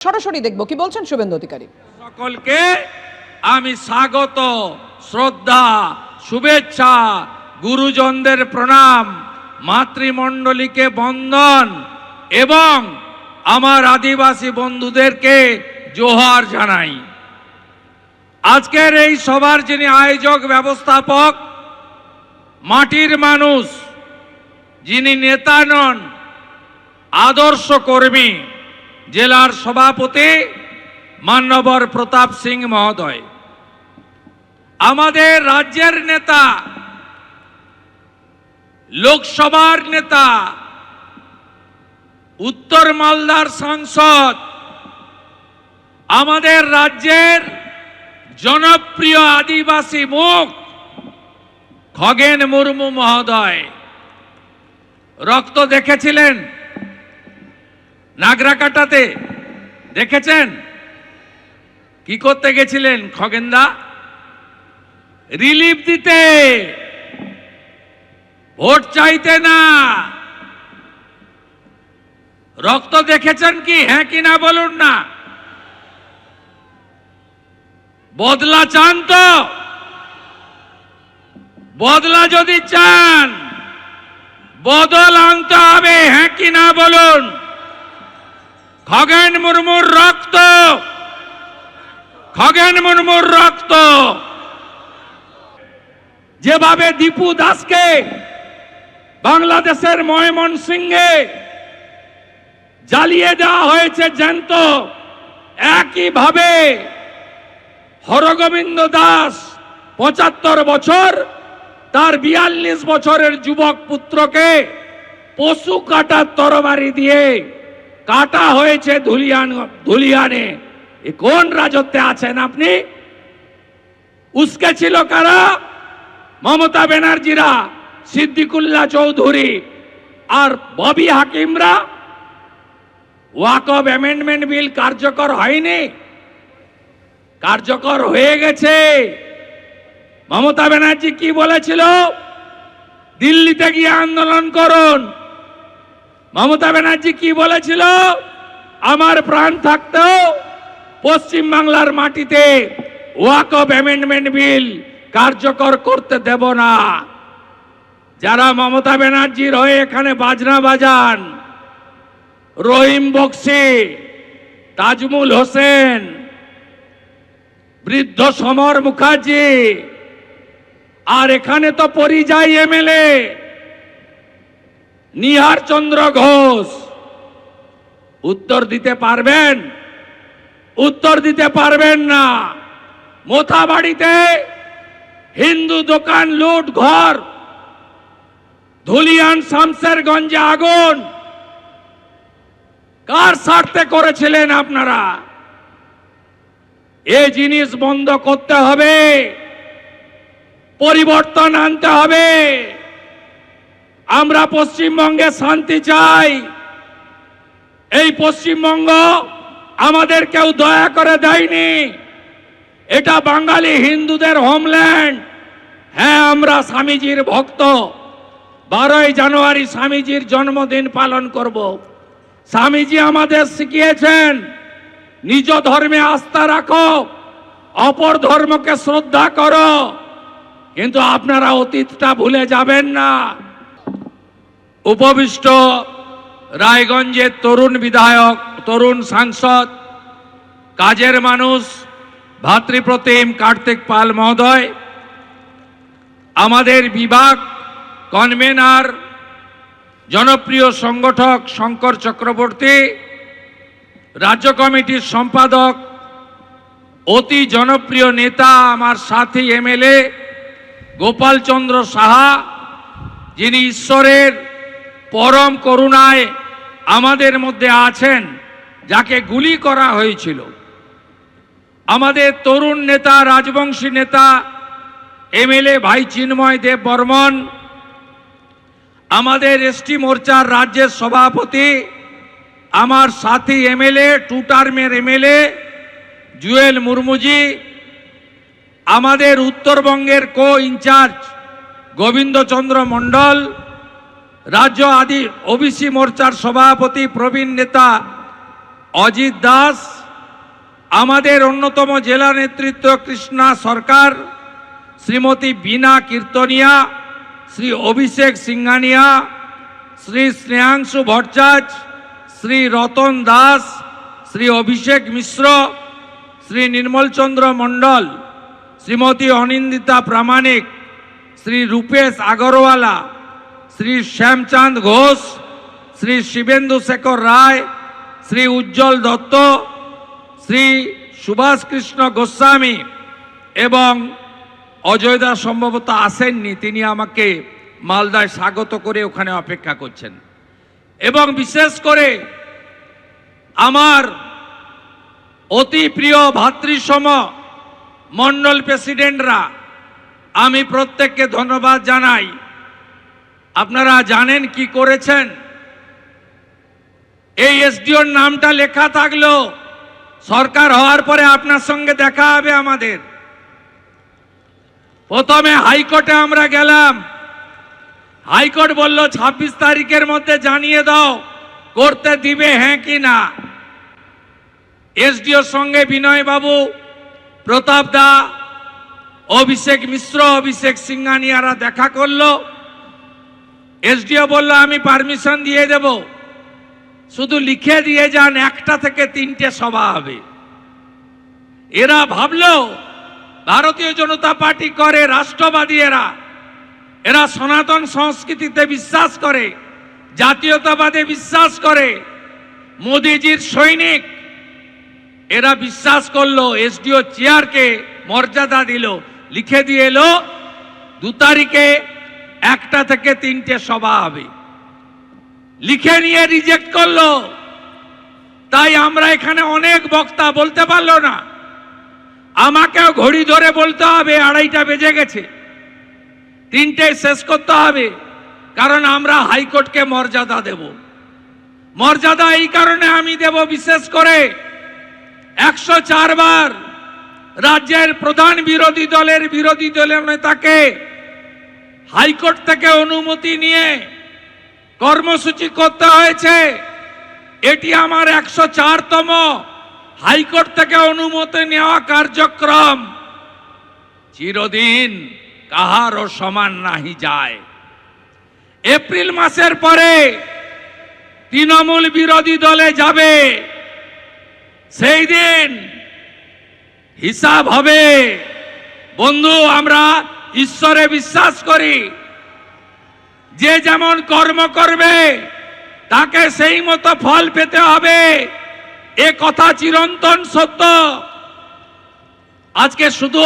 সরাসরি দেখব কি বলছেন শুভেন্দু অধিকারী। সকলকে আমি স্বাগত, শ্রদ্ধা, শুভেচ্ছা, গুরুজনদের প্রণাম, মাতৃমণ্ডলীকে বন্দন এবং আমার আদিবাসী বন্ধুদেরকে জোহার জানাই। আজকের এই সভার যিনি আয়োজক ব্যবস্থাপক, মাটির মানুষ, যিনি নেতা নন, আদর্শ কর্মী, জেলার সভাপতি মান্যবর প্রতাপ সিং মহোদয়, আমাদের রাজ্যের নেতা, লোকসভার নেতা, উত্তর মালদার সাংসদ, আমাদের রাজ্যের জনপ্রিয় আদিবাসী মুখ খগেন মুর্মু মহোদয়। রক্ত দেখেছিলেন নাগরাকাটাতে, দেখেছেন কি করতে গেছিলেন খগেনদা? রিলিফ দিতে, ভোট চাইতে না। রক্ত দেখেছেন কি? হ্যাঁ কি না বলুন না। বদলা চান তো? বদলা যদি চান, বদল আনতে হবে, হ্যাঁ কি না বলুন। খগেন মুর্মুর রক্ত, খগেন মুর্মুর রক্ত। যেভাবে দীপু দাসকে বাংলাদেশের ময়মনসিংহে জ্বালিয়ে দেওয়া হয়েছে জ্যান্ত, একইভাবে হরগোবিন্দ দাস ৭৫ বছর, তার ৪২ বছরের যুবক পুত্রকে পশু কাটার তরবারি দিয়ে কাটা হয়েছে ধুলিয়ানে। কোন রাজত্বে আছেন আপনি? উস্কে ছিল কারা? মমতা ব্যানার্জিরা, সিদ্দিকুল্লাহ চৌধুরী আর ববি হাকিমরা। ওয়াকফ অ্যামেন্ডমেন্ট বিল কার্যকর হয়নি, কার্যকর হয়ে গেছে। মমতা ব্যানার্জি কি বলেছিল? দিল্লিতে গিয়ে আন্দোলন করুন। মমতা ব্যানার্জি কি বলেছিল? আমার প্রাণ থাকতেও পশ্চিম বাংলার মাটিতে ওয়াকফ অ্যামেন্ডমেন্ট বিল কার্যকর করতে দেব না। যারা মমতা ব্যানার্জির হয়ে এখানে বাজনা বাজান, রহিম বক্সি, তাজমুল হোসেন, বৃদ্ধ সমর মুখার্জি, আর এখানে তো পরিযায়ী এমএলএ নিহার চন্দ্র ঘোষ, উত্তর দিতে পারবেন? উত্তর দিতে পারবেন না। মোথাবাড়িতে হিন্দু দোকান লুট, ঘর, ধুলিয়ান শামসেরগঞ্জে আগুন, কার স্বার্থে করেছিলেন আপনারা? এই জিনিস বন্ধ করতে হবে, পরিবর্তন আনতে হবে। আমরা পশ্চিমবঙ্গে শান্তি চাই। এই পশ্চিমবঙ্গ আমাদের কেউ দয়া করে দেয়নি, এটা বাঙালি হিন্দুদের হোমল্যান্ড। হ্যাঁ, আমরা স্বামীজির ভক্ত। 12ই জানুয়ারি স্বামীজির জন্মদিন পালন করব। স্বামীজি আমাদের শিখিয়েছেন নিজ ধর্মে আস্থা রাখো, অপর ধর্মকে শ্রদ্ধা করো, কিন্তু আপনারা অতীতটা ভুলে যাবেন না। উপবিষ্ট রায়গঞ্জের তরুণ বিধায়ক, তরুণ সাংসদ, কাজের মানুষ ভাতৃপ্রতিম কার্তিক পাল মহোদয়, আমাদের বিভাগ কনভেনার জনপ্রিয় সংগঠক শঙ্কর চক্রবর্তী, রাজ্য কমিটির সম্পাদক অতি জনপ্রিয় নেতা আমার সাথী এমএলএ গোপাল চন্দ্র সাহা, যিনি ঈশ্বরের পরম করুণায় আমাদের মধ্যে আছেন, যাকে গুলি করা হয়েছিল, আমাদের তরুণ নেতা, রাজবংশী নেতা এমএলএ ভাই চিন্ময় দেব বর্মন, আমাদের এসটি মোর্চার রাজ্যের সভাপতি, আমার সাথী এমএলএ, 2 টার্মের এমএলএ জুয়েল মুর্মুজি, আমাদের উত্তরবঙ্গের কো ইনচার্জ গোবিন্দচন্দ্র মণ্ডল, রাজ্য আদি ওবিসি মোর্চার সভাপতি প্রবীণ নেতা অজিত দাস, আমাদের অন্যতম জেলা নেতৃত্ব কৃষ্ণা সরকার, শ্রীমতী বীণা কীর্তনিয়া, শ্রী অভিষেক সিংহানিয়া, শ্রী স্নেহাংশু ভট্টাচ, শ্রী রতন দাস, শ্রী অভিষেক মিশ্র, শ্রী নির্মলচন্দ্র মণ্ডল, শ্রীমতী অনিন্দিতা প্রামাণিক, শ্রী রূপেশ আগরওয়ালা, শ্রী শ্যামচাঁদ ঘোষ, শ্রী শিবেন্দু শেখর রায়, শ্রী উজ্জ্বল দত্ত, শ্রী সুভাষ কৃষ্ণ গোস্বামী এবং অজয় দাস সম্ভবত আসেননি, তিনি আমাকে মালদায় স্বাগত করে ওখানে অপেক্ষা করছেন। এবং বিশেষ করে আমার অতি প্রিয় ভাতৃসম মণ্ডল প্রেসিডেন্টরা, আমি প্রত্যেককে ধন্যবাদ জানাই। আপনারা জানেন কি করেছেন? এই এসডিওর নামটা লেখা থাকলো, সরকার হওয়ার পরে আপনার সঙ্গে দেখা হবে আমাদের। প্রথমে হাইকোর্টে আমরা গেলাম, হাইকোর্ট বলল 26 তারিখের মধ্যে জানিয়ে দাও করতে দিবে হ্যাঁ কি না। এসডিওর সঙ্গে বিনয় বাবু, প্রতাপ দা, অভিষেক মিশ্র, অভিষেক সিংহানিয়ারা দেখা করলো। এসডিও বলল আমি পারমিশন দিয়ে দেব, শুধু লিখে দিয়ে যান 1টা থেকে 3টে সভা হবে। এরা ভাবলো ভারতীয় জনতা পার্টি করে, রাষ্ট্রবাদী এরা সনাতন সংস্কৃতিতে বিশ্বাস করে, জাতীয়তাবাদে বিশ্বাস করে, মোদিজির সৈনিক। এরা বিশ্বাস করলো, এসডিও চেয়ারকে মর্যাদা দিল, লিখে দিয়ে এলো 2 তারিখে 1টা থেকে 3টে সভা হবে। লিখে নিয়ে রিজেক্ট করলো। তাই আমরা এখানে অনেক বক্তা বলতে পারলো না, আমাকেও ঘড়ি ধরে বলতে হবে 2:30 বেজে গেছে, 3টেয় শেষ করতে হবে, কারণ আমরা হাইকোর্টকে মর্যাদা দেব। মর্যাদা এই কারণে আমি দেব, বিশেষ করে 104 বার রাজ্যের প্রধান বিরোধী দলের নেতাকে হাইকোর্ট থেকে অনুমতি নিয়ে কর্মসূচি করতে হয়েছে। এটি আমার 104তম হাইকোর্ট থেকে অনুমতি নেওয়া কার্যক্রম। চিরদিন কাহারও সমান নাহি যায়। এপ্রিল মাসের পরে তৃণমূল বিরোধী দলে যাবে, সেই দিন হিসাব হবে। বন্ধু, আমরা ঈশ্বরে বিশ্বাস করি, যে যেমন কর্ম করবে তাকে সেই মতো ফল পেতে হবে, এ কথা চিরন্তন সত্য। আজকে শুধু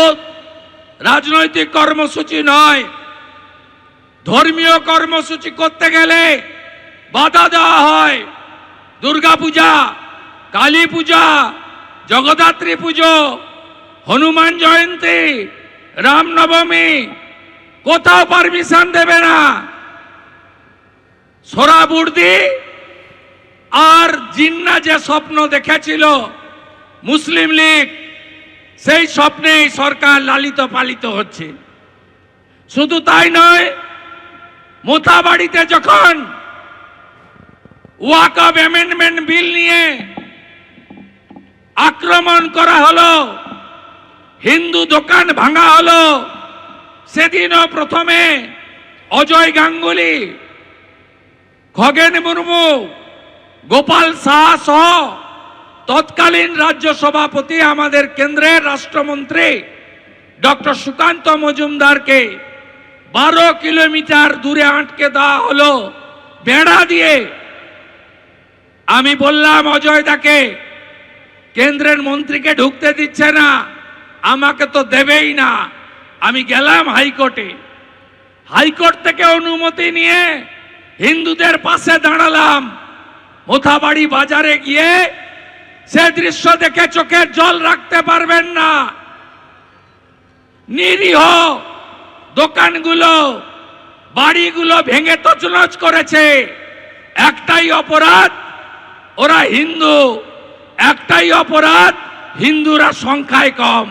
রাজনৈতিক কর্মসূচি নয়, ধর্মীয় কর্মসূচি করতে গেলে বাধা দেওয়া হয়। দুর্গা পূজা, কালী পূজা, জগদ্ধাত্রী পুজো, হনুমান জয়ন্তী, রামনবমী, কোথাও পারমিশন দেবে না। সোহরাবুর্দি আর জিন্না যে স্বপ্ন দেখেছিল মুসলিম লীগ, সেই স্বপ্নেই সরকার লালিত পালিত হচ্ছে। শুধু তাই নয়, মোথাবাড়িতে যখন ওয়াকফ অ্যামেন্ডমেন্ট বিল নিয়ে আক্রমণ করা হলো, হিন্দু দোকান ভাঙা হলো, সেদিনও প্রথমে অজয় গাঙ্গুলি, খগেন মুর্মু, গোপাল শাহ সহ তৎকালীন রাজ্য সভাপতি, আমাদের কেন্দ্রের রাষ্ট্রমন্ত্রী ডক্টর সুকান্ত মজুমদারকে 12 কিলোমিটার দূরে আটকে দেওয়া হলো বেড়া দিয়ে। আমি বললাম অজয় দাকে, কেন্দ্রের মন্ত্রীকে ঢুকতে দিচ্ছে না, আমাকে তো দেবেই না। আমি গেলাম হাইকোর্টে, হাইকোর্ট থেকে অনুমতি নিয়ে হিন্দুদের পাশে দাঁড়ালাম। মোথাবাড়ি বাজারে গিয়ে সে দৃশ্য দেখে চোখের জল রাখতে পারবেন না। নিরীহ দোকানগুলো, বাড়িগুলো ভেঙে তছনছ করেছে। একটাই অপরাধ, ওরা হিন্দু। একটাই অপরাধ, হিন্দুরা সংখ্যায় কম।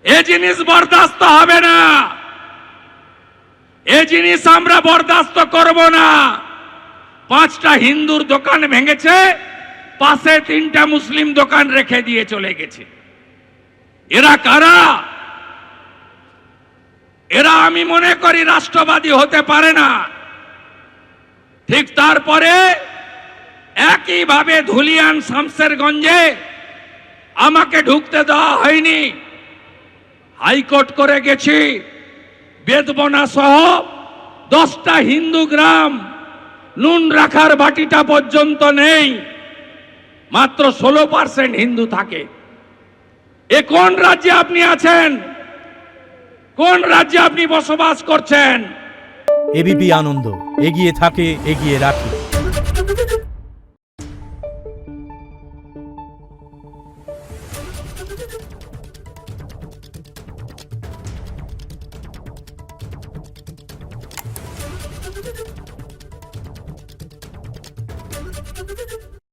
এ জিনিস বরদাস্ত হবে না, এ জিনিস আমরা বরদাস্ত করব না। 5টা হিন্দুর দোকান ভেঙেছে, পাশে 3টা মুসলিম দোকান রেখে দিয়ে চলে গেছে। এরা কারা? এরা আমি মনে করি রাষ্ট্রবাদী হতে পারে না। ঠিক তারপরে একইভাবে ধুলিয়ান শামসেরগঞ্জে আমাকে ঢুকতে দেওয়া হয়নি, হাইকোর্ট করে গেছি। বেদবনা সহ 10টা হিন্দু গ্রাম, নুন রাখার বাটিটা পর্যন্ত নেই, মাত্র 16% হিন্দু থাকে। এ কোন রাজ্যে আপনি আছেন? কোন রাজ্যে আপনি বসবাস করছেন? এবিপি আনন্দ, এগিয়ে থাকে, এগিয়ে রাখে।